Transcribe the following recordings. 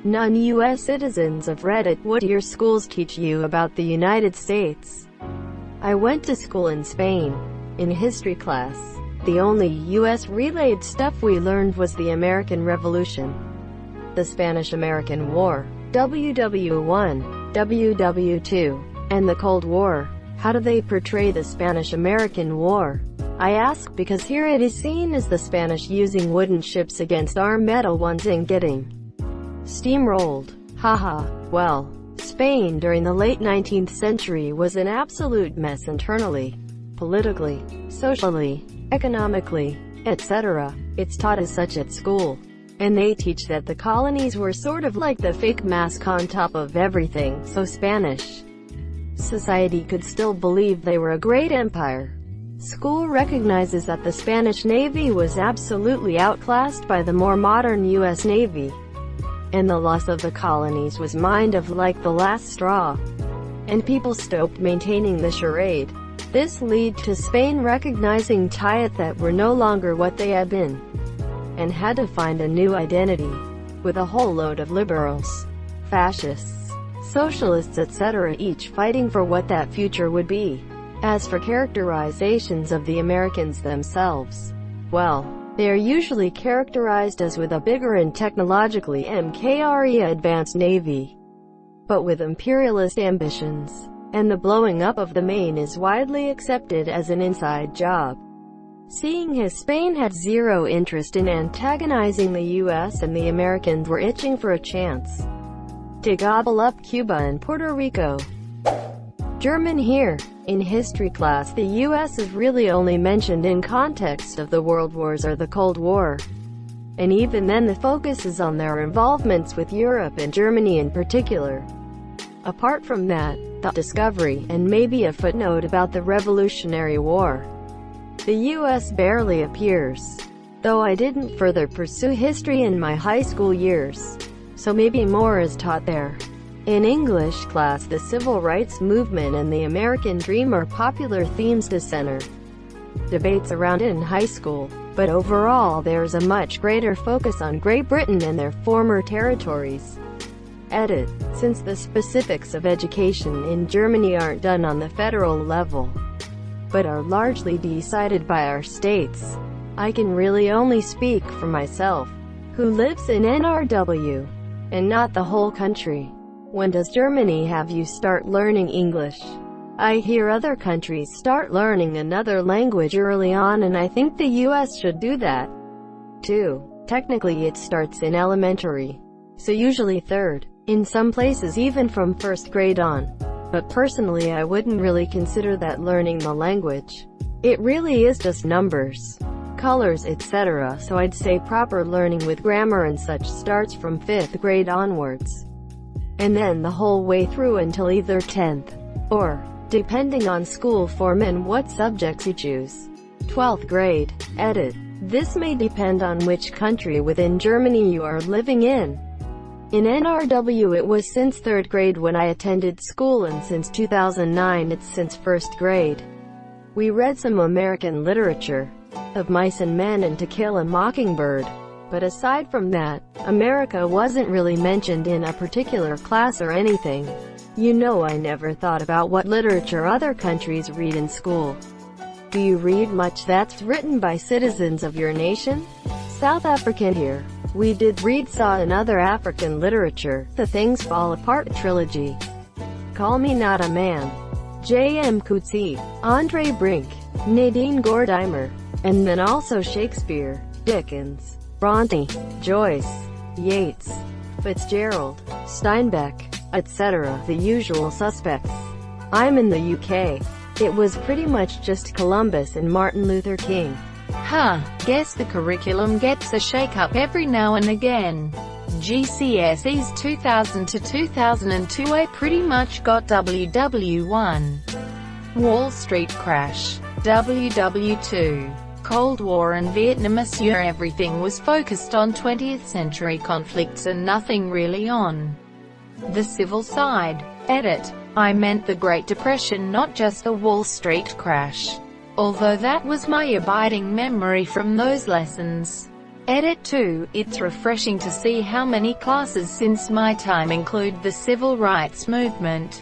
Non-US citizens of Reddit, what do your schools teach you about the United States? I went to school in Spain. In history class, the only US relayed stuff we learned was the American Revolution, the Spanish-American War, WW1, WW2, and the Cold War. How do they portray the Spanish-American War? I ask because here it is seen as the Spanish using wooden ships against our metal ones and getting steamrolled. Haha. Well, Spain during the late 19th century was an absolute mess internally, politically, socially, economically, etc. It's taught as such at school. And they teach that the colonies were sort of like the fake mask on top of everything, so Spanish society could still believe they were a great empire. School recognizes that the Spanish Navy was absolutely outclassed by the more modern US Navy, and the loss of the colonies was mined of like the last straw, and people stopped maintaining the charade. This led to Spain recognizing that were no longer what they had been, and had to find a new identity, with a whole load of liberals, fascists, socialists etc. each fighting for what that future would be. As for characterizations of the Americans themselves, well, they are usually characterized as with a bigger and technologically advanced navy, but with imperialist ambitions, and the blowing up of the Maine is widely accepted as an inside job. Seeing as Spain had zero interest in antagonizing the US and the Americans were itching for a chance to gobble up Cuba and Puerto Rico. German here. In history class, the US is really only mentioned in context of the World Wars or the Cold War. And even then the focus is on their involvements with Europe and Germany in particular. Apart from that, the discovery, and maybe a footnote about the Revolutionary War, the US barely appears. Though I didn't further pursue history in my high school years, so maybe more is taught there. In English class, the civil rights movement and the American dream are popular themes to center debates around in high school, but overall there's a much greater focus on Great Britain and their former territories. Edit. Since the specifics of education in Germany aren't done on the federal level, but are largely decided by our states, I can really only speak for myself, who lives in NRW, and not the whole country. When does Germany have you start learning English? I hear other countries start learning another language early on, and I think the US should do that too. Technically it starts in elementary, so usually third, in some places even from first grade on. But personally I wouldn't really consider that learning the language. It really is just numbers, colors etc. So I'd say proper learning with grammar and such starts from 5th grade onwards, and then the whole way through until either 10th, or, depending on school form and what subjects you choose, 12th grade. Edit. This may depend on which country within Germany you are living in. In NRW it was since 3rd grade when I attended school, and since 2009 it's since 1st grade. We read some American literature, Of Mice and Men and To Kill a Mockingbird. But aside from that, America wasn't really mentioned in a particular class or anything. You know, I never thought about what literature other countries read in school. Do you read much that's written by citizens of your nation? South African here. We did read Saw and other African literature, the Things Fall Apart trilogy, Call Me Not a Man, J.M. Coetzee, Andre Brink, Nadine Gordimer, and then also Shakespeare, Dickens, Bronte, Joyce, Yeats, Fitzgerald, Steinbeck, etc. The usual suspects. I'm in the UK. It was pretty much just Columbus and Martin Luther King. Guess the curriculum gets a shake-up every now and again. GCSEs 2000 to 2002 I pretty much got WW1. Wall Street Crash. WW2. Cold War and Vietnam. Everything was focused on 20th century conflicts and nothing really on the civil side. Edit. I meant the Great Depression, not just the Wall Street crash. Although that was my abiding memory from those lessons. Edit 2. It's refreshing to see how many classes since my time include the civil rights movement,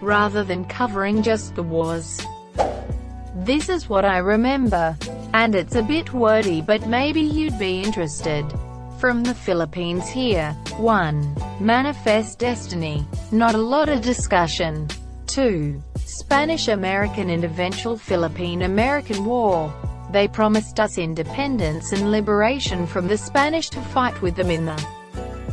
rather than covering just the wars. This is what I remember. And it's a bit wordy, but maybe you'd be interested. From the Philippines here. 1. Manifest Destiny. Not a lot of discussion. 2. Spanish-American and eventual Philippine-American War. They promised us independence and liberation from the Spanish to fight with them in the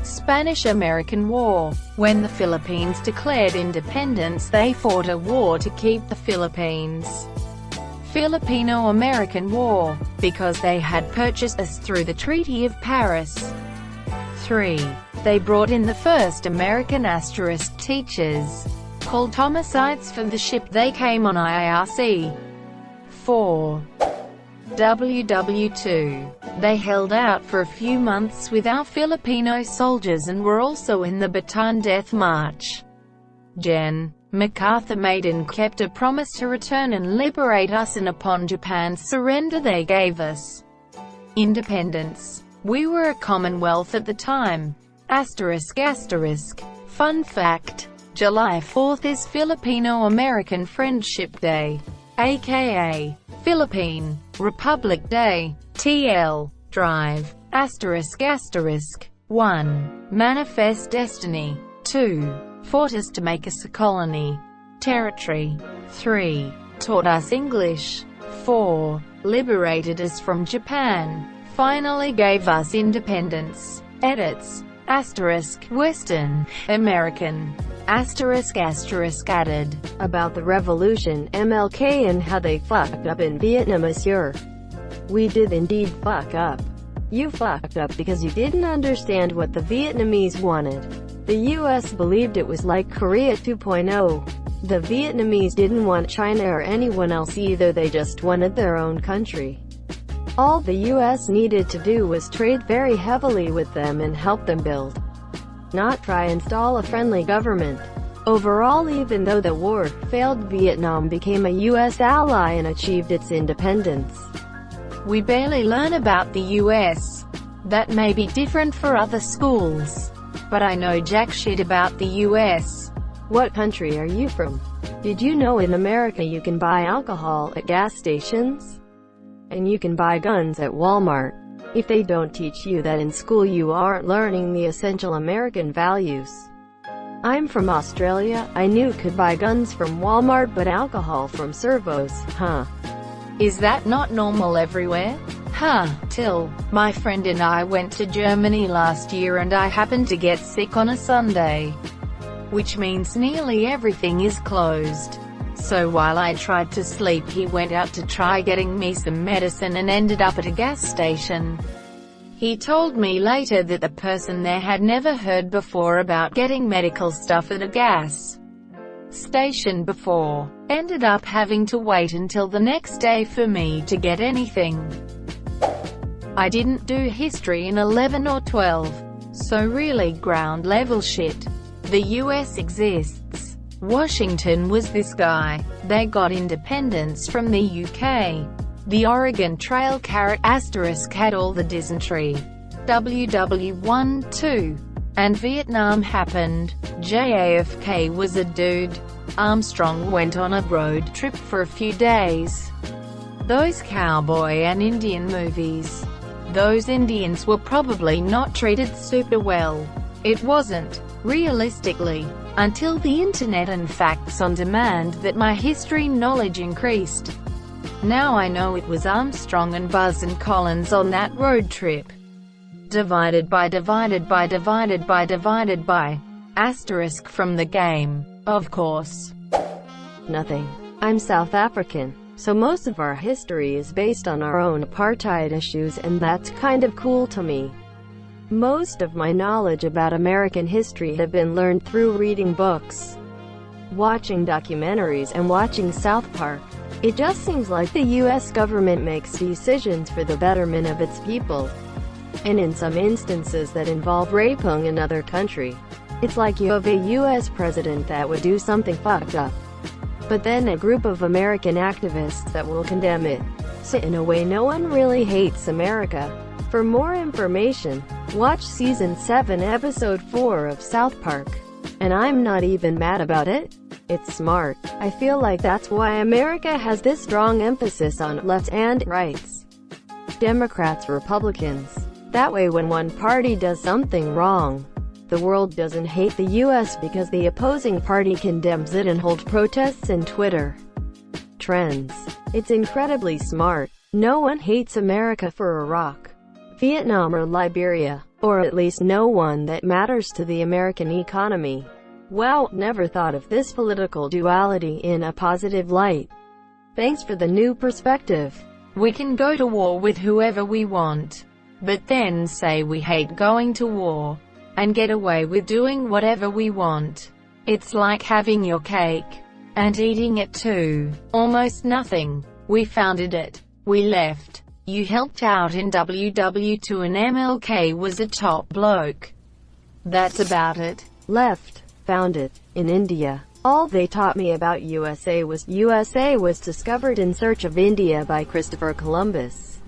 Spanish-American War. When the Philippines declared independence, they fought a war to keep the Philippines. Filipino-American War, because they had purchased us through the Treaty of Paris. 3. They brought in the first American * teachers, called homicides for the ship they came on IRC. 4. WW2. They held out for a few months with our Filipino soldiers and were also in the Bataan Death March. Gen. MacArthur made and kept a promise to return and liberate us, and upon Japan's surrender they gave us independence. We were a commonwealth at the time. ***. Fun fact: July 4th is Filipino-American Friendship Day, aka Philippine Republic Day. TL. Drive. ***. 1. Manifest Destiny. 2. Fought us to make us a colony. Territory. 3. Taught us English. 4. Liberated us from Japan. Finally gave us independence. Edits. * Western American. * added. About the revolution, MLK, and how they fucked up in Vietnam. Monsieur, we did indeed fuck up. You fucked up because you didn't understand what the Vietnamese wanted. The US believed it was like Korea 2.0. The Vietnamese didn't want China or anyone else either, they just wanted their own country. All the US needed to do was trade very heavily with them and help them build, not try and install a friendly government. Overall, even though the war failed, Vietnam became a US ally and achieved its independence. We barely learn about the US. That may be different for other schools, but I know jack shit about the US. What country are you from? Did you know in America you can buy alcohol at gas stations? And you can buy guns at Walmart. If they don't teach you that in school, you aren't learning the essential American values. I'm from Australia. I knew could buy guns from Walmart but alcohol from servos, huh? Is that not normal everywhere? Till my friend and I went to Germany last year and I happened to get sick on a Sunday, which means nearly everything is closed. So while I tried to sleep, he went out to try getting me some medicine and ended up at a gas station. He told me later that the person there had never heard before about getting medical stuff at a gas station before. Ended up having to wait until the next day for me to get anything. I didn't do history in 11 or 12, so really ground level shit. The US exists. Washington was this guy. They got independence from the UK. The Oregon Trail * had all the dysentery. WW1, 2. And Vietnam happened. JFK was a dude. Armstrong went on a road trip for a few days. Those cowboy and Indian movies. Those Indians were probably not treated super well. It wasn't, realistically, until the internet and facts on demand that my history knowledge increased. Now I know it was Armstrong and Buzz and Collins on that road trip. Divided by * from the game, of course. Nothing. I'm South African, so most of our history is based on our own apartheid issues, and that's kind of cool to me. Most of my knowledge about American history have been learned through reading books, watching documentaries, and watching South Park. It just seems like the US government makes decisions for the betterment of its people, and in some instances that involve raping another country. It's like you have a US president that would do something fucked up, but then a group of American activists that will condemn it. So in a way, no one really hates America. For more information, watch Season 7 Episode 4 of South Park. And I'm not even mad about it. It's smart. I feel like that's why America has this strong emphasis on lefts and rights. Democrats, Republicans. That way when one party does something wrong, the world doesn't hate the US because the opposing party condemns it and holds protests and Twitter trends. It's incredibly smart. No one hates America for Iraq, Vietnam or Liberia, or at least no one that matters to the American economy. Wow, never thought of this political duality in a positive light. Thanks for the new perspective. We can go to war with whoever we want, but then say we hate going to war, and get away with doing whatever we want. It's like having your cake, and eating it too. Almost nothing. We founded it. We left. You helped out in WW2 and MLK was a top bloke. That's about it. Left. Found it. In India. All they taught me about USA was discovered in search of India by Christopher Columbus.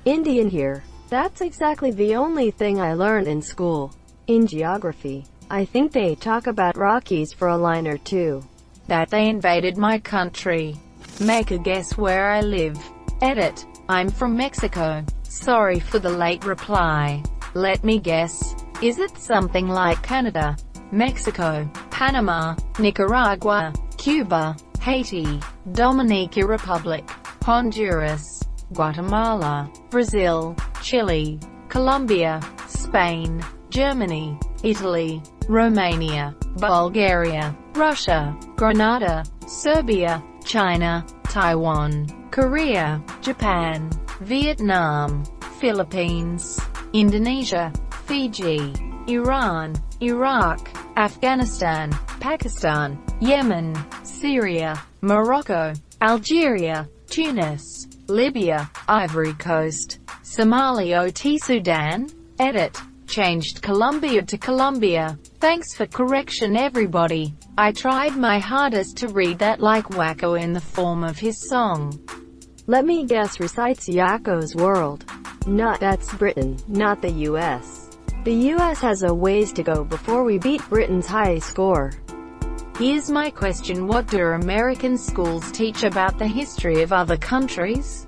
Indian here. That's exactly the only thing I learned in school. In geography, I think they talk about Rockies for a line or two. That they invaded my country. Make a guess where I live. Edit. I'm from Mexico. Sorry for the late reply. Let me guess. Is it something like Canada, Mexico, Panama, Nicaragua, Cuba, Haiti, Dominican Republic, Honduras, Guatemala, Brazil, Chile, Colombia, Spain, Germany, Italy, Romania, Bulgaria, Russia, Grenada, Serbia, China, Taiwan, Korea, Japan, Vietnam, Philippines, Indonesia, Fiji, Iran, Iraq, Afghanistan, Pakistan, Yemen, Syria, Morocco, Algeria, Tunis, Libya, Ivory Coast, Somalia, Sudan. Edit. Changed Colombia to Colombia. Thanks for correction everybody. I tried my hardest to read that like Wacko in the form of his song. Let me guess, recites Yakko's World. That's Britain, not the US. The US has a ways to go before we beat Britain's high score. Here's my question: what do American schools teach about the history of other countries?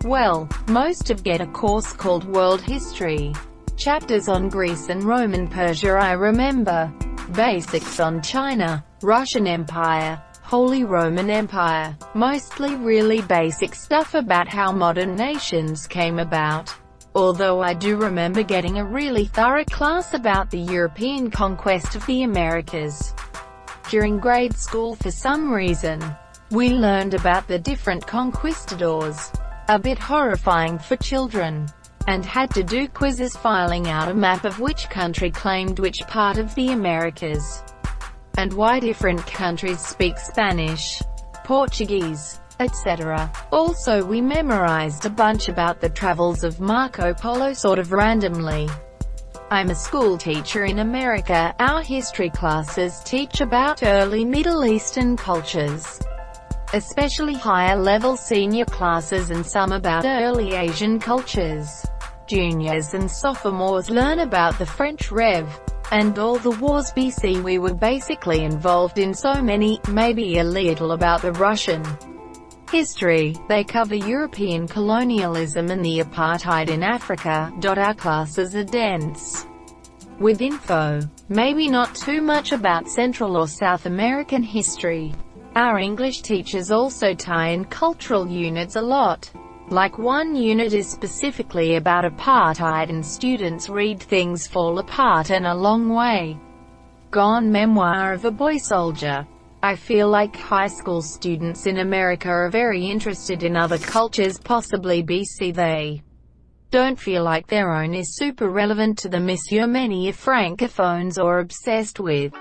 Well, most of get a course called World History. Chapters on Greece and Roman Persia I remember. Basics on China, Russian Empire, Holy Roman Empire. Mostly really basic stuff about how modern nations came about. Although I do remember getting a really thorough class about the European conquest of the Americas. During grade school for some reason, we learned about the different conquistadors. A bit horrifying for children. And had to do quizzes filing out a map of which country claimed which part of the Americas, and why different countries speak Spanish, Portuguese, etc. Also we memorized a bunch about the travels of Marco Polo sort of randomly. I'm a school teacher in America. Our history classes teach about early Middle Eastern cultures, especially higher level senior classes, and some about early Asian cultures. Juniors and sophomores learn about the French Rev. And all the wars BC. We were basically involved in so many, maybe a little about the Russian history. They cover European colonialism and the apartheid in Africa. Our classes are dense with info. Maybe not too much about Central or South American history. Our English teachers also tie in cultural units a lot. Like one unit is specifically about apartheid and students read Things Fall Apart and A Long Way Gone, Memoir of a Boy Soldier. I feel like high school students in America are very interested in other cultures, possibly BC. They don't feel like their own is super relevant to them. Many are francophones or obsessed with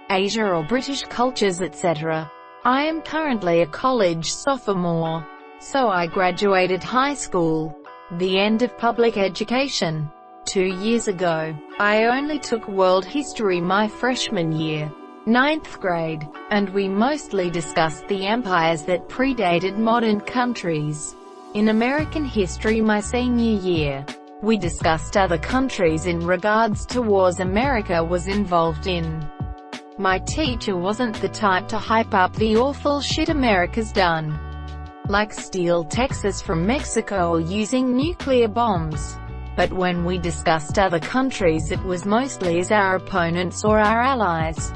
Asia or British cultures, etc. I am currently a college sophomore. So I graduated high school, the end of public education, 2 years ago. I only took world history my freshman year, 9th grade, and we mostly discussed the empires that predated modern countries. In American history my senior year, We discussed other countries in regards to wars America was involved in. My teacher wasn't the type to hype up the awful shit America's done, like steal Texas from Mexico or using nuclear bombs. But when we discussed other countries, it was mostly as our opponents or our allies,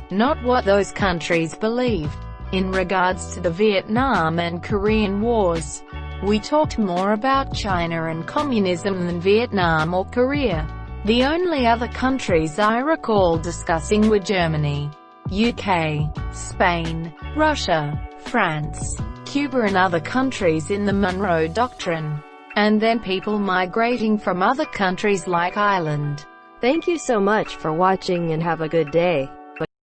not what those countries believed. In regards to the Vietnam and Korean wars, we talked more about China and communism than Vietnam or Korea. The only other countries I recall discussing were Germany, UK, Spain, Russia, France, Cuba and other countries in the Monroe Doctrine, and then people migrating from other countries like Ireland. Thank you so much for watching and have a good day.